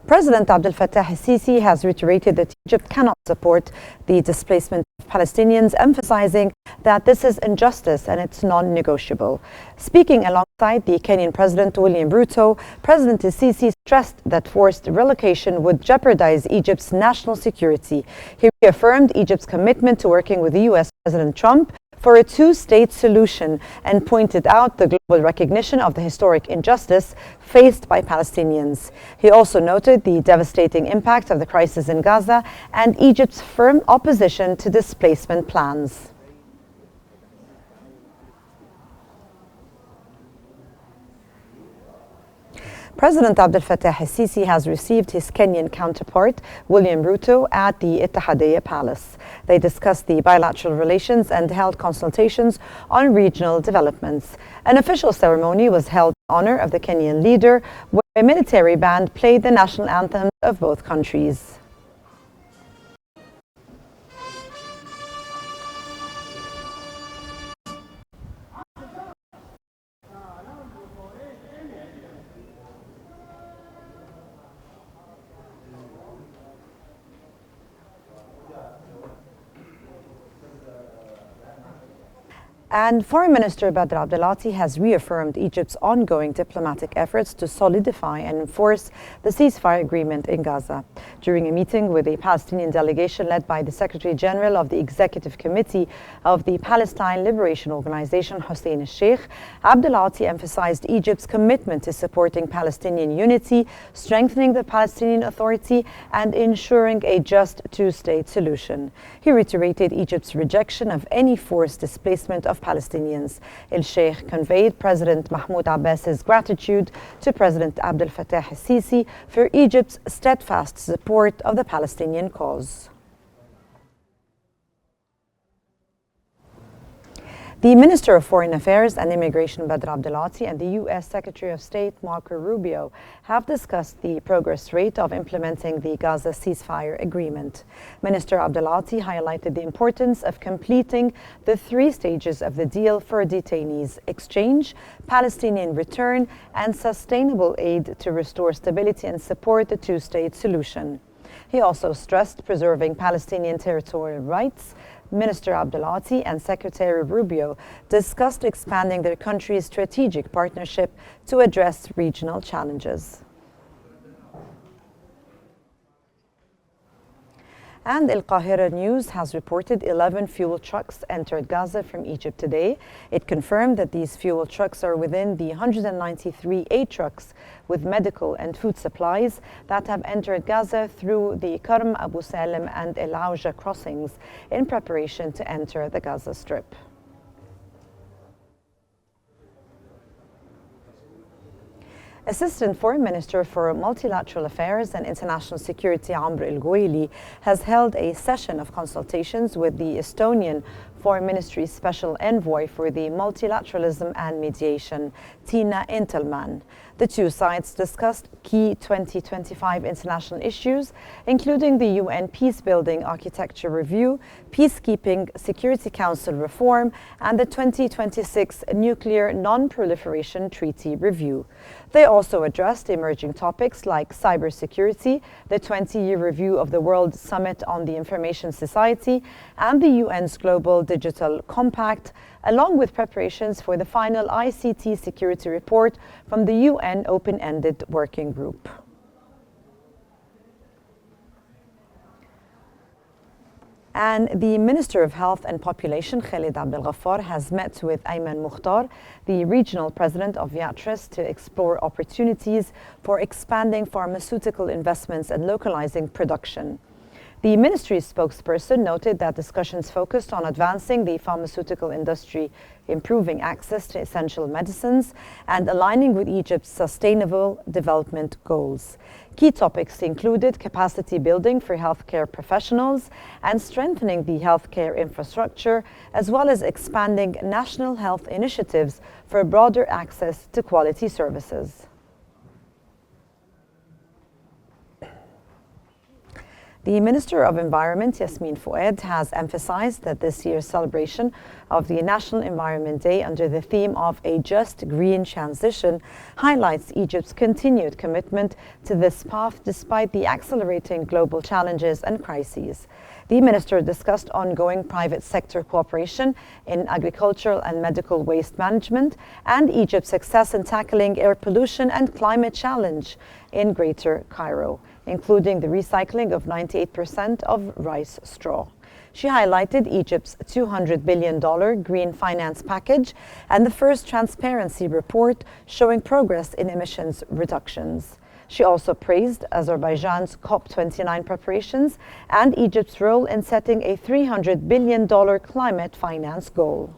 President Abdel Fattah El-Sisi has reiterated that Egypt cannot support the displacement of Palestinians, emphasizing that this is injustice and it's non-negotiable. Speaking alongside the Kenyan President William Ruto, President El-Sisi stressed that forced relocation would jeopardize Egypt's national security. He reaffirmed Egypt's commitment to working with the U.S. President Trump for a two-state solution and pointed out the global recognition of the historic injustice faced by Palestinians. He also noted the devastating impact of the crisis in Gaza and Egypt's firm opposition to displacement plans. President Abdel Fattah El-Sisi has received his Kenyan counterpart, William Ruto, at the Ittihadiyya Palace. They discussed the bilateral relations and held consultations on regional developments. An official ceremony was held in honor of the Kenyan leader, where a military band played the national anthems of both countries. And Foreign Minister Badr Abdelati has reaffirmed Egypt's ongoing diplomatic efforts to solidify and enforce the ceasefire agreement in Gaza. During a meeting with a Palestinian delegation led by the Secretary General of the Executive Committee of the Palestine Liberation Organization, Hussein al-Sheikh, Abdelati emphasized Egypt's commitment to supporting Palestinian unity, strengthening the Palestinian Authority, and ensuring a just two-state solution. He reiterated Egypt's rejection of any forced displacement of Palestinians. El-Sheikh conveyed President Mahmoud Abbas's gratitude to President Abdel Fattah El-Sisi for Egypt's steadfast support of the Palestinian cause. The Minister of Foreign Affairs and Immigration Badr Abdelati and the U.S. Secretary of State Marco Rubio have discussed the progress rate of implementing the Gaza ceasefire agreement. Minister Abdelati highlighted the importance of completing the three stages of the deal for detainees: exchange, Palestinian return, and sustainable aid to restore stability and support the two-state solution. He also stressed preserving Palestinian territorial rights. Minister Abdelati and Secretary Rubio discussed expanding their country's strategic partnership to address regional challenges. And QNews has reported 11 fuel trucks entered Gaza from Egypt today. It confirmed that these fuel trucks are within the 193 aid trucks with medical and food supplies that have entered Gaza through the Karm, Abu Salim and El Auja crossings in preparation to enter the Gaza Strip. Assistant Foreign Minister for Multilateral Affairs and International Security Amr El-Gouaili has held a session of consultations with the Estonian Foreign Ministry's Special Envoy for the Multilateralism and Mediation, Tiina Intelman. The two sides discussed key 2025 international issues, including the UN Peacebuilding Architecture Review, Peacekeeping Security Council reform, and the 2026 Nuclear Non-Proliferation Treaty Review. They also addressed emerging topics like cybersecurity, the 20-year review of the World Summit on the Information Society, and the UN's Global Digital Compact, along with preparations for the final ICT security report from the UN Open-Ended Working Group. And the Minister of Health and Population, Khalid Abdel Ghaffar, has met with Ayman Mukhtar, the regional president of Viatris, to explore opportunities for expanding pharmaceutical investments and localizing production. The ministry's spokesperson noted that discussions focused on advancing the pharmaceutical industry, improving access to essential medicines, and aligning with Egypt's sustainable development goals. Key topics included capacity building for healthcare professionals and strengthening the healthcare infrastructure, as well as expanding national health initiatives for broader access to quality services. The Minister of Environment, Yasmin Fouad, has emphasized that this year's celebration of the National Environment Day under the theme of a just green transition highlights Egypt's continued commitment to this path despite the accelerating global challenges and crises. The minister discussed ongoing private sector cooperation in agricultural and medical waste management and Egypt's success in tackling air pollution and climate challenge in Greater Cairo, including the recycling of 98% of rice straw. She highlighted Egypt's $200 billion green finance package and the first transparency report showing progress in emissions reductions. She also praised Azerbaijan's COP29 preparations and Egypt's role in setting a $300 billion climate finance goal.